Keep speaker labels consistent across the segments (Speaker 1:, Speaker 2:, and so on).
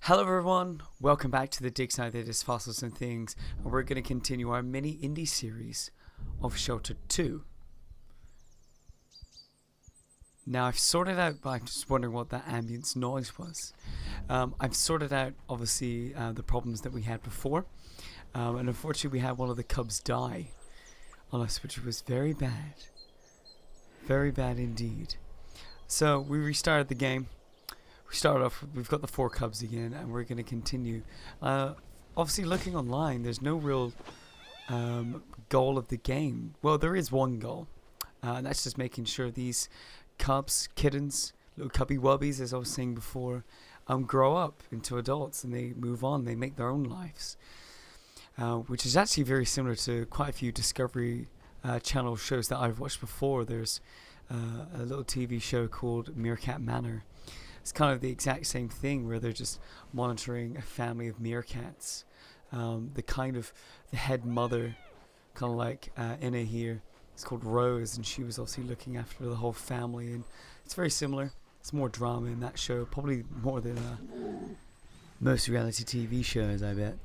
Speaker 1: Hello everyone, welcome back to the dig site that is Fossils and Things, and we're going to continue our mini indie series of Shelter 2. Now I've sorted out, I'm just wondering what that ambience noise was. I've sorted out obviously the problems that we had before, and unfortunately we had one of the cubs die on us, which was very bad indeed. So we restarted the game. We started off, we've got the 4 cubs again, and we're going to continue. Obviously looking online, there's no real goal of the game. Well, there is one goal, and that's just making sure these cubs, kittens, little cubby wubbies, as I was saying before, grow up into adults and they move on, they make their own lives. Which is actually very similar to quite a few Discovery Channel shows that I've watched before. There's a little TV show called Meerkat Manor. It's kind of the exact same thing where they're just monitoring a family of meerkats. The head mother, kind of like Inna here, it's called Rose, and she was obviously looking after the whole family, and it's very similar. It's more drama in that show, probably more than most reality TV shows, I bet.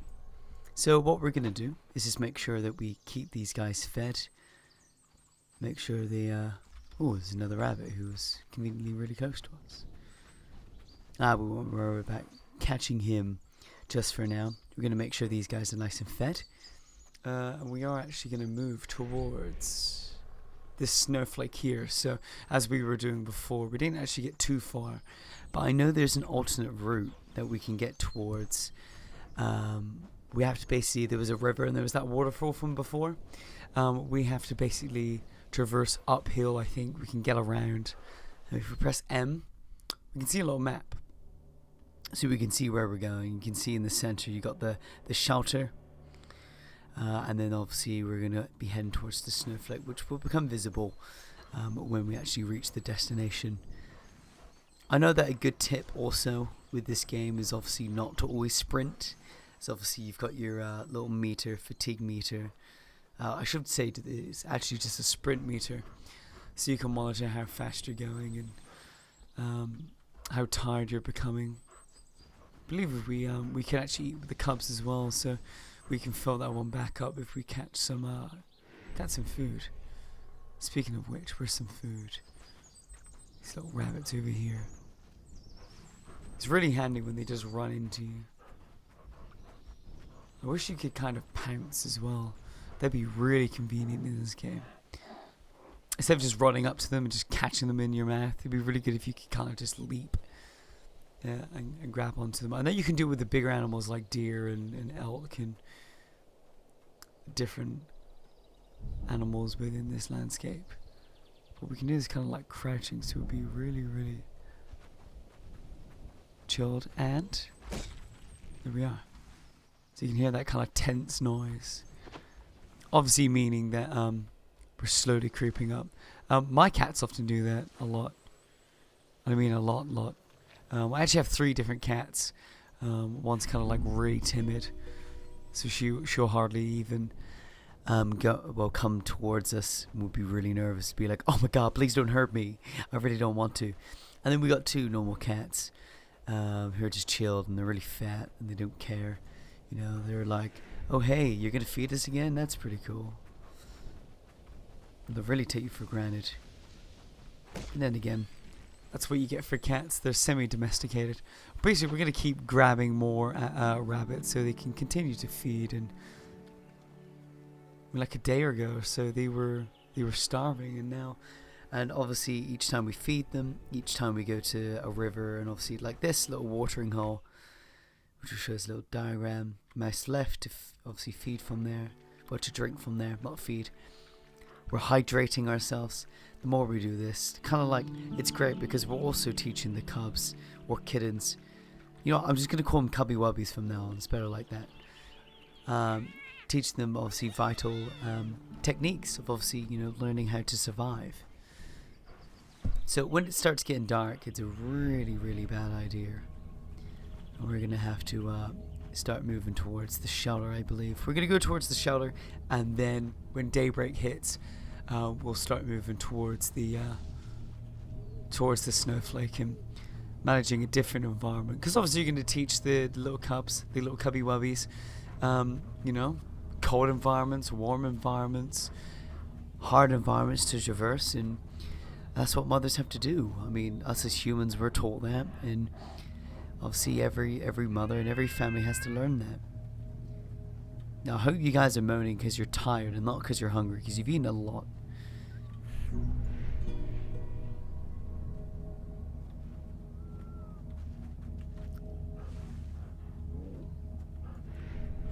Speaker 1: So what we're going to do is just make sure that we keep these guys fed. Make sure they... oh, there's another rabbit who's conveniently really close to us. We won't worry about catching him just for now. We're going to make sure these guys are nice and fed. And we are actually going to move towards this snowflake here. So, as we were doing before, we didn't actually get too far. But I know there's an alternate route that we can get towards. We have to basically, there was a river and there was that waterfall from before. We have to basically traverse uphill, I think. We can get around. And if we press M, we can see a little map. So we can see where we're going. You can see in the center you got the shelter, and then obviously we're going to be heading towards the snowflake, which will become visible when we actually reach the destination. I know that a good tip also with this game is obviously not to always sprint. So obviously you've got your little meter, fatigue meter. I should say that it's actually just a sprint meter, so you can monitor how fast you're going and how tired you're becoming. I believe we can actually eat with the cubs as well, so we can fill that one back up if we catch some food. Speaking of which, where's some food? These little rabbits over here. It's really handy when they just run into you. I wish you could kind of pounce as well. That'd be really convenient in this game. Instead of just running up to them and just catching them in your mouth, it'd be really good if you could kind of just leap. Yeah, and grab onto them. I know you can do it with the bigger animals like deer and elk and different animals within this landscape. What we can do is kind of like crouching, so it would be really, really chilled. And there we are. So you can hear that kind of tense noise. Obviously meaning that we're slowly creeping up. My cats often do that a lot. I mean a lot. I actually have 3 different cats. One's kind of like really timid, so she'll hardly even come towards us, and we'll be really nervous, be like, oh my god, please don't hurt me, I really don't want to. And then we got 2 normal cats who are just chilled, and they're really fat and they don't care. You know, they're like, oh hey, you're gonna feed us again? That's pretty cool. And they'll really take you for granted. And then again, that's what you get for cats. They're semi-domesticated. Basically, we're going to keep grabbing more rabbits so they can continue to feed. And like a day ago or so, they were starving, and obviously each time we feed them, each time we go to a river, and obviously like this little watering hole, which will show us a little diagram. Mouse left to obviously feed from there, or to drink from there, not feed. We're hydrating ourselves. The more we do this, kind of like, it's great because we're also teaching the cubs or kittens. You know, I'm just going to call them cubby wubbies from now on. It's better like that. Teach them obviously vital techniques of obviously, you know, learning how to survive. So when it starts getting dark, it's a really, really bad idea. And we're going to have to start moving towards the shelter, I believe. We're going to go towards the shelter, and then when daybreak hits, we'll start moving towards the snowflake. And managing a different environment, because obviously you're going to teach the little cubs, the little cubby wubbies, you know, cold environments, warm environments, hard environments to traverse, and that's what mothers have to do. I mean, us as humans, we're told that, and obviously every mother and every family has to learn that. Now, I hope you guys are moaning because you're tired and not because you're hungry, because you've eaten a lot.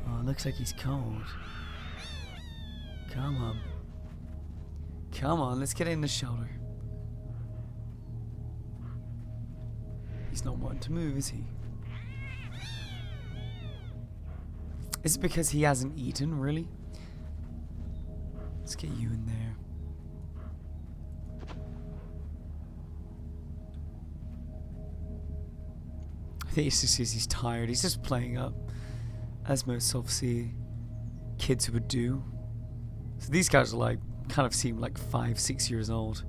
Speaker 1: Oh, it looks like he's cold. Come on. Come on, let's get in the shelter. He's not wanting to move, is he? Is it because he hasn't eaten, really? Let's get you in there. I think it's just because he's tired. He's just playing up, as most obviously kids would do. So these guys are like, kind of seem like 5-6 years old.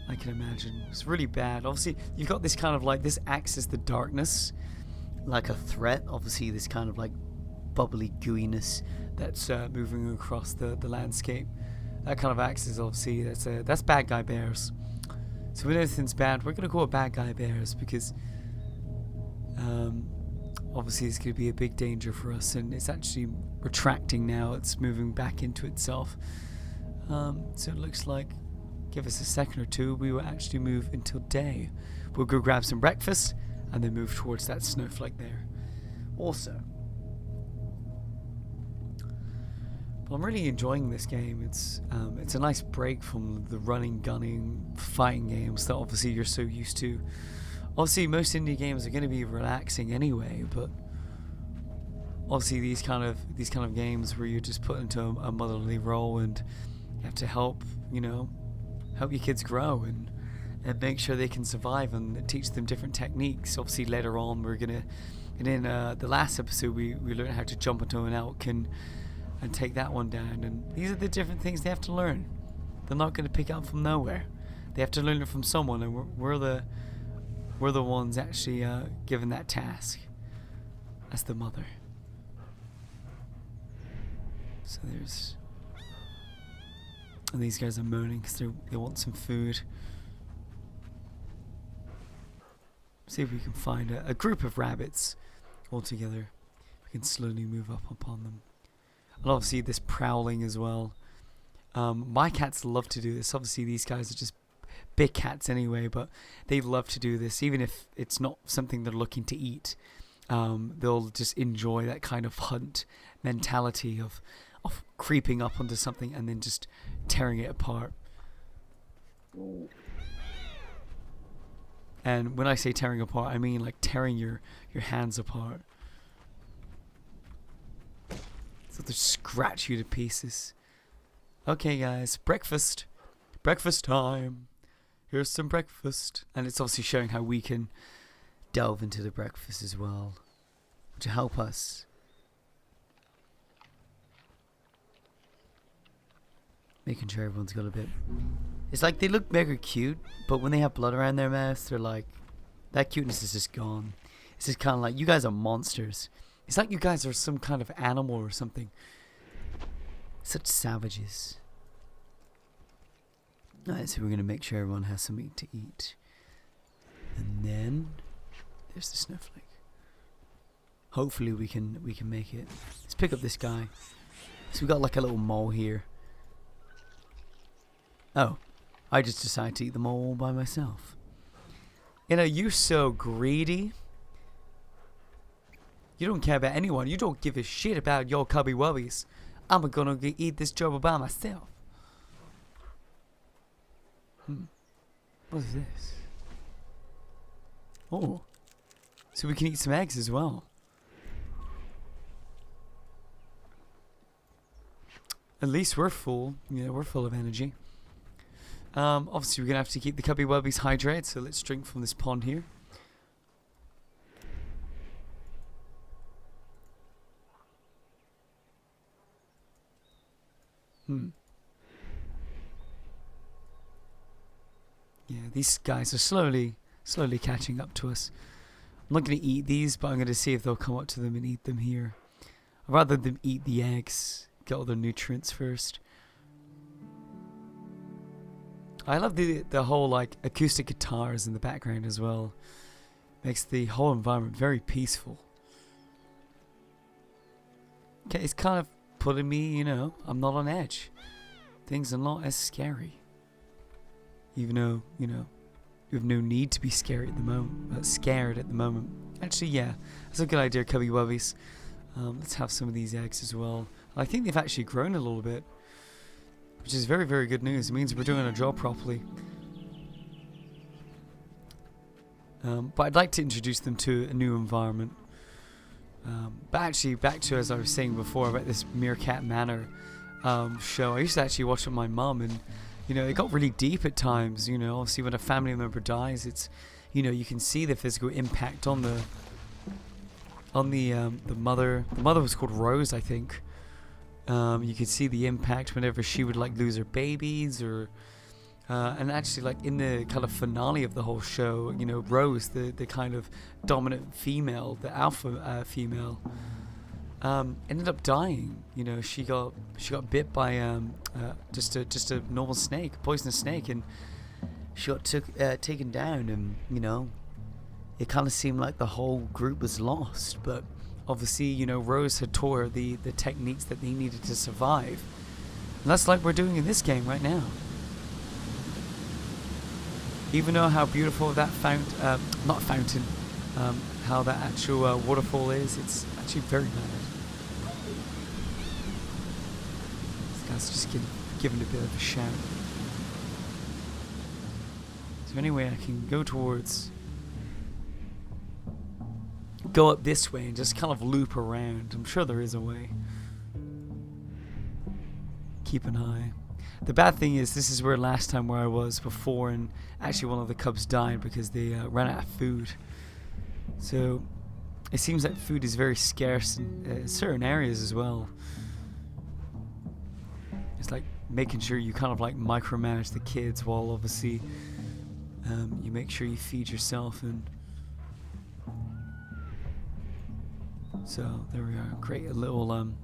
Speaker 1: I can imagine. It's really bad. Obviously, you've got this kind of like, this acts as the darkness, like a threat. Obviously, this kind of like bubbly gooiness that's moving across the landscape. That kind of acts as, obviously, that's bad guy bears. So when anything's bad, we're gonna go with bad guy bears, because obviously it's gonna be a big danger for us, and it's actually retracting now. It's moving back into itself. So it looks like, give us a second or two, we will actually move until day. We'll go grab some breakfast and then move towards that snowflake there. Also, well, I'm really enjoying this game. It's a nice break from the running, gunning, fighting games that obviously you're so used to. Obviously, most indie games are going to be relaxing anyway, but obviously these kind of games where you're just put into a motherly role and you have to help, you know, help your kids grow and make sure they can survive and teach them different techniques. Obviously later on we're gonna, and in the last episode we learned how to jump into an elk and take that one down, and these are the different things they have to learn. They're not going to pick up from nowhere. They have to learn it from someone, and we're the ones actually given that task as the mother. So there's, and these guys are moaning because they want some food. See if we can find a group of rabbits all together. We can slowly move up upon them. And obviously this prowling as well. My cats love to do this. Obviously these guys are just big cats anyway, but they love to do this. Even if it's not something they're looking to eat, they'll just enjoy that kind of hunt mentality of creeping up onto something and then just tearing it apart. And when I say tearing apart, I mean like tearing your hands apart. So they scratch you to pieces. Okay guys, breakfast. Breakfast time. Here's some breakfast. And it's obviously showing how we can delve into the breakfast as well, to help us. Making sure everyone's got a bit. It's like they look mega cute, but when they have blood around their mouths, they're like, that cuteness is just gone. It's just kind of like, you guys are monsters. It's like you guys are some kind of animal or something. Such savages. Alright, so we're going to make sure everyone has something to eat. And then there's the snowflake. Hopefully we can make it. Let's pick up this guy. So we got like a little mole here. Oh, I just decided to eat them all by myself. You know, you're so greedy. You don't care about anyone. You don't give a shit about your cubby wubbies. I'm gonna eat this job by myself. What is this? Oh, so we can eat some eggs as well. At least we're full. Yeah, we're full of energy. Obviously we're gonna have to keep the cubby wubbies hydrated, so let's drink from this pond here. Yeah, these guys are slowly slowly catching up to us. I'm not going to eat these, but I'm going to see if they'll come up to them and eat them here. I'd rather them eat the eggs, get all their nutrients first. I love the whole like acoustic guitars in the background as well. Makes the whole environment very peaceful. Okay, it's kind of putting me, you know, I'm not on edge. Things are not as scary. Even though, you know, you have no need to be scared at the moment. Actually, yeah, that's a good idea, Cubby Wubbies. Let's have some of these eggs as well. I think they've actually grown a little bit, which is very, very good news. It means we're doing our job properly. But I'd like to introduce them to a new environment. But actually, back to as I was saying before about this Meerkat Manor show. I used to actually watch it with my mum, and you know, it got really deep at times. You know, obviously when a family member dies, it's, you know, you can see the physical impact on the mother. The mother was called Rose, I think. You could see the impact whenever she would like lose her babies, or and actually like in the kind of finale of the whole show, you know, Rose, the kind of dominant female, the alpha female, ended up dying. You know, she got bit by just a normal snake, poisonous snake, and she got taken down, and you know, it kind of seemed like the whole group was lost, but obviously, you know, Rose had taught her the techniques that they needed to survive. And that's like we're doing in this game right now. Even though how beautiful that how that actual waterfall is, it's actually very bad. This guy's just giving a bit of a shout. Is there any way I can go towards... go up this way and just kind of loop around? I'm sure there is a way. Keep an eye. The bad thing is, this is where last time where I was before, and actually one of the cubs died because they ran out of food. So it seems like food is very scarce in certain areas as well. It's like making sure you kind of like micromanage the kids while obviously you make sure you feed yourself. And so there we are. Create a little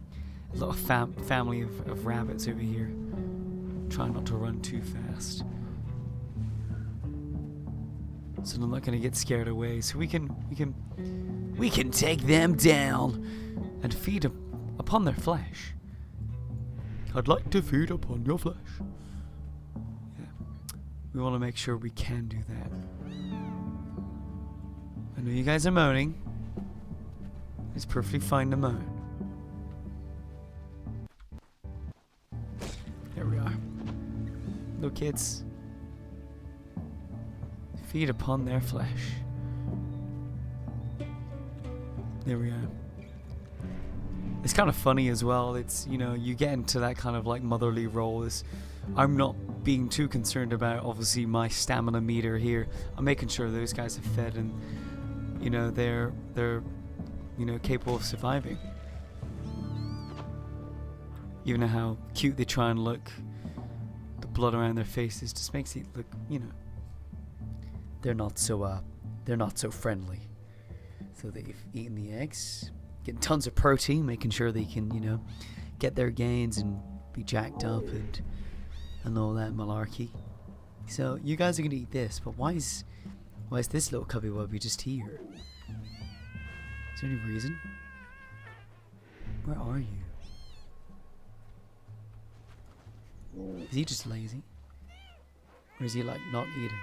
Speaker 1: family of rabbits over here. Try not to run too fast, so they're not going to get scared away. So we can take them down and feed upon their flesh. I'd like to feed upon your flesh. Yeah, we want to make sure we can do that. I know you guys are moaning. It's perfectly fine to moan. There we are. Little kids, feed upon their flesh. There we are. It's kind of funny as well. It's, you know, you get into that kind of like motherly role. Is I'm not being too concerned about obviously my stamina meter here. I'm making sure those guys are fed and, you know, they're you know, capable of surviving. Even know how cute they try and look. The blood around their faces just makes it look, you know, they're not so friendly. So they've eaten the eggs, getting tons of protein, making sure they can, you know, get their gains and be jacked up and all that malarkey. So you guys are gonna eat this, but why is this little cubby wubby just here? Is there any reason? Where are you? Is he just lazy? Or is he like not eating?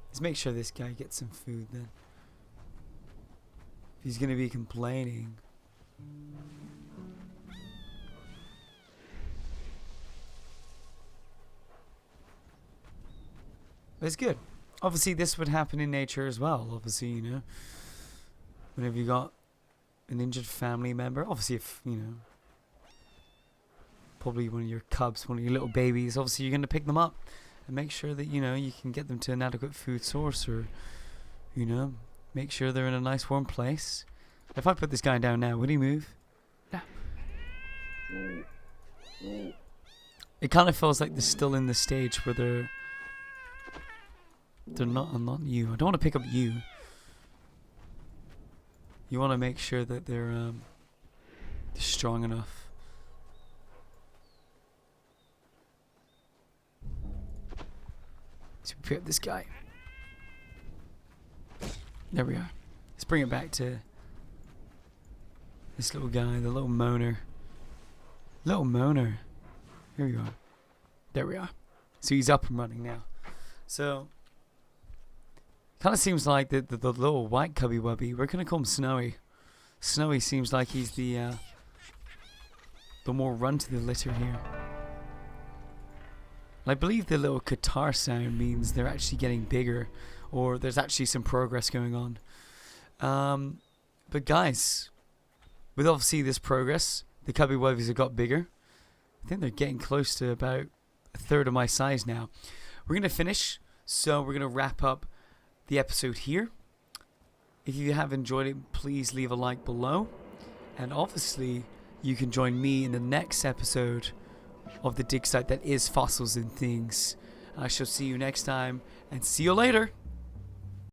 Speaker 1: Let's make sure this guy gets some food then. If he's gonna be complaining. But it's good. Obviously this would happen in nature as well. Obviously, you know, whenever you got an injured family member, obviously if, you know, probably one of your cubs, one of your little babies, obviously you're going to pick them up and make sure that, you know, you can get them to an adequate food source, or, you know, make sure they're in a nice warm place. If I put this guy down now, would he move? No. It kind of feels like they're still in the stage where they're not you. I don't want to pick up you. You want to make sure that they're strong enough. So we pick up this guy. There we are. Let's bring it back to this little guy, the little moaner. Little moaner. Here we are. There we are. So he's up and running now. So kind of seems like the little white cubby wubby. We're gonna call him Snowy. Snowy seems like he's the more run to the litter here. I believe the little guitar sound means they're actually getting bigger, or there's actually some progress going on. But guys, with obviously this progress, the cubby wubbies have got bigger. I think they're getting close to about a third of my size now. We're gonna finish, so we're gonna wrap up the episode here. If you have enjoyed it, please leave a like below, and obviously you can join me in the next episode of the dig site that is Fossils and Things. I shall see you next time, and see you later.